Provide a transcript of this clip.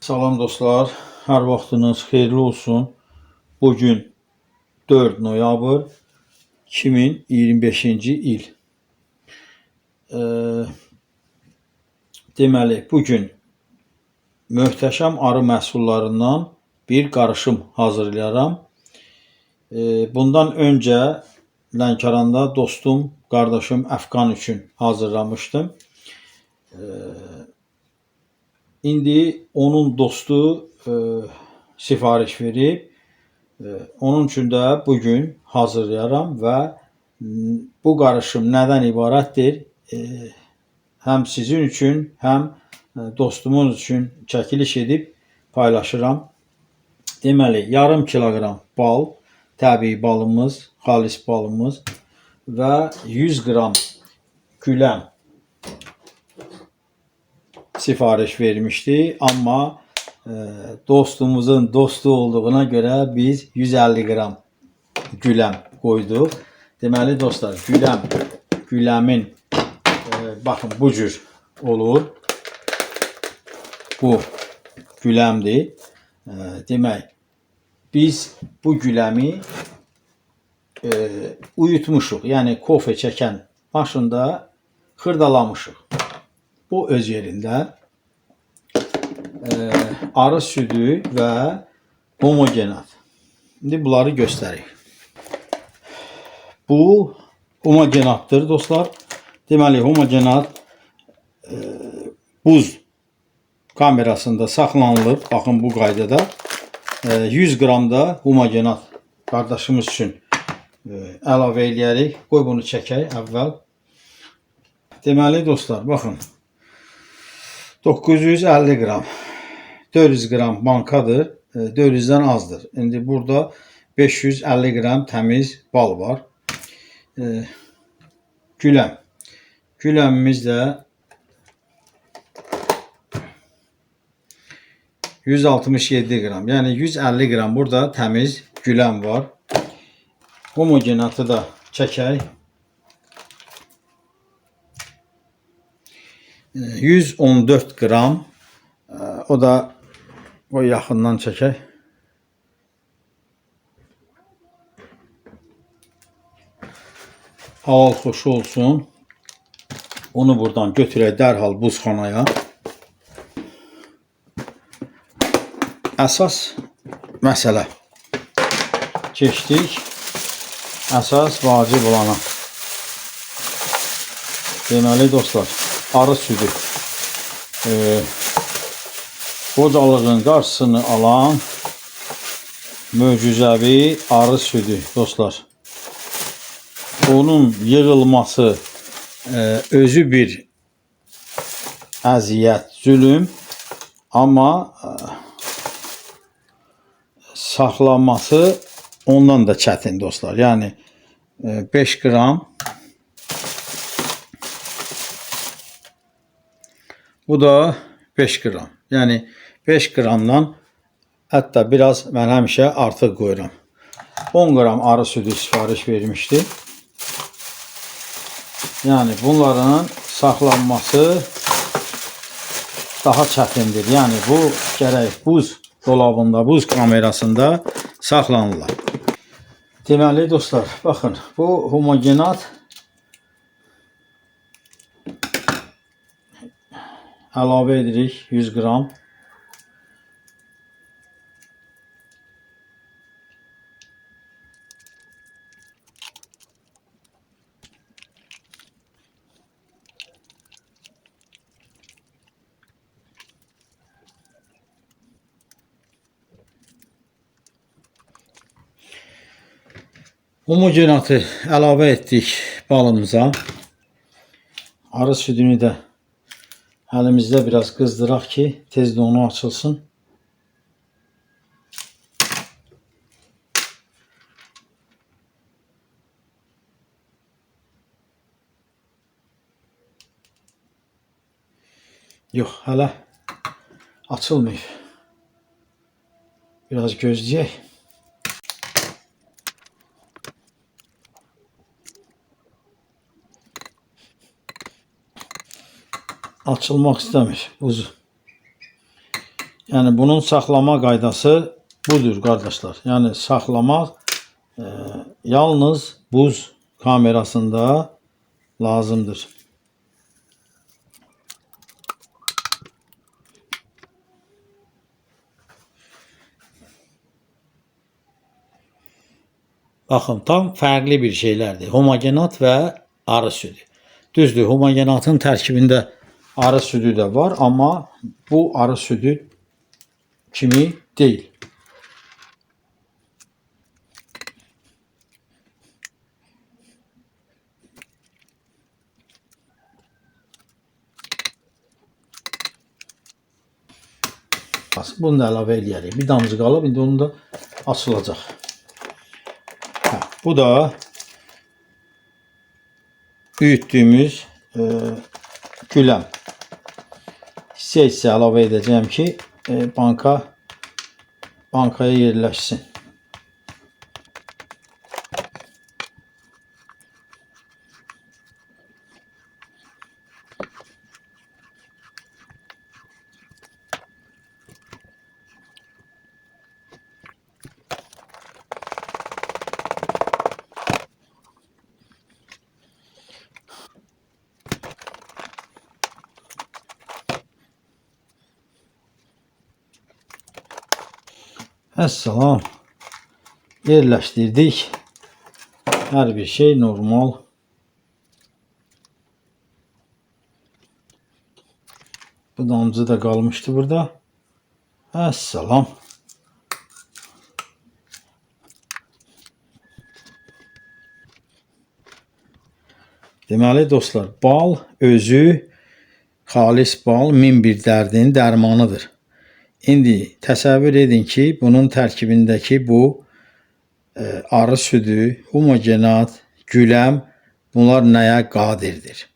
Salam dostlar, hər vaxtınız xeyirli olsun. Bugün 4 noyabr 2025-ci il. Deməli, bugün möhtəşəm arı məhsullarından bir qarışım hazırlayaram. Bundan öncə Lənkəranda dostum, qardaşım Əfqan üçün hazırlamışdım. İndi onun dostu sifariş verib. Onun üçün də bugün hazırlayaram və bu qarışım nədən ibarətdir? Həm sizin üçün, həm dostumuz üçün çəkiliş edib paylaşıram. Deməli, yarım kiloqram bal, təbii balımız, xalis balımız və 100 qram güləm sifariş vermişdi. Amma dostumuzun dostu olduğuna görə biz 150 qram güləm qoyduq. Deməli dostlar, güləmin baxın bu cür olur. Bu güləmdir. Demək, biz bu güləmi uyutmuşuq. Yəni kofe çəkən maşında xırdalamışıq. Bu öz yerində arı südü və homogenat. İndi bunları göstərik. Bu homogenatdır dostlar. Deməli, homogenat buz kamerasında saxlanılır. Baxın bu qaydada. 100 qram da homogenat qardaşımız üçün əlavə eləyərik. Qoy bunu çəkək əvvəl. Deməli dostlar, baxın. 950 qram. 400 qram bankadır. 400-dən azdır. İndi burada 550 qram təmiz bal var. Güləm. Güləmimiz də 167 qram. Yəni 150 qram burada təmiz güləm var. Homogenatı da çəkək. 114 qram. O da o yaxından çəkək. Halal xoşu olsun. Onu buradan götürək dərhal buzxanaya. Əsas məsələ. Keçdik. Əsas vacib olana. Deməli dostlar, arı südü. Qocalığın qarşısını alan möcüzəvi arı südü dostlar. Onun yığılması özü bir əziyyət, zülüm, amma saxlanması ondan da çətin dostlar. Yəni 5 qram. Bu da 5 qram. Yəni 5 qramdan hətta biraz mən həmişə artıq qoyuram. 10 qram arı südü sifariş vermişdi. Yəni bunların saxlanması daha çətindir. Yəni bu gərək buz dolabında, buz kamerasında saxlanırlar. Deməli dostlar, baxın, bu homogenat əlavə edirik 100 qram. Homogenatı əlavə etdik balımıza. Arı südünü də əlimizdə biraz qızdıraq ki, tez də onu açılsın. Yox, hələ açılmıyor. Biraz gözləyək. Açılmaq istəmir buzu. Yəni bunun saxlama qaydası budur qardaşlar. Yəni saxlamaq yalnız buz kamerasında lazımdır. Baxın, tam fərqli bir şeylərdir. Homogenat və arı südü. Düzdür, homogenatın tərkibində arı südü də var, amma bu arı südü kimi deyil. Bunu da əlavə eləyərik. Bir damcı qalıb, indi onu da açılacaq. Bu da büyütdüyümüz güləm. Hissə əlavə edəcəyim ki, bankaya yerləşsin. Əssalam. Yerləşdirdik. Hər bir şey normal. Bu damcı da qalmışdı burada. Əssalam. Deməli dostlar, bal özü xalis bal min bir dərdin dərmanıdır. İndi təsəvvür edin ki, bunun tərkibindəki bu arı südü, homogenat, güləm bunlar nəyə qadirdir?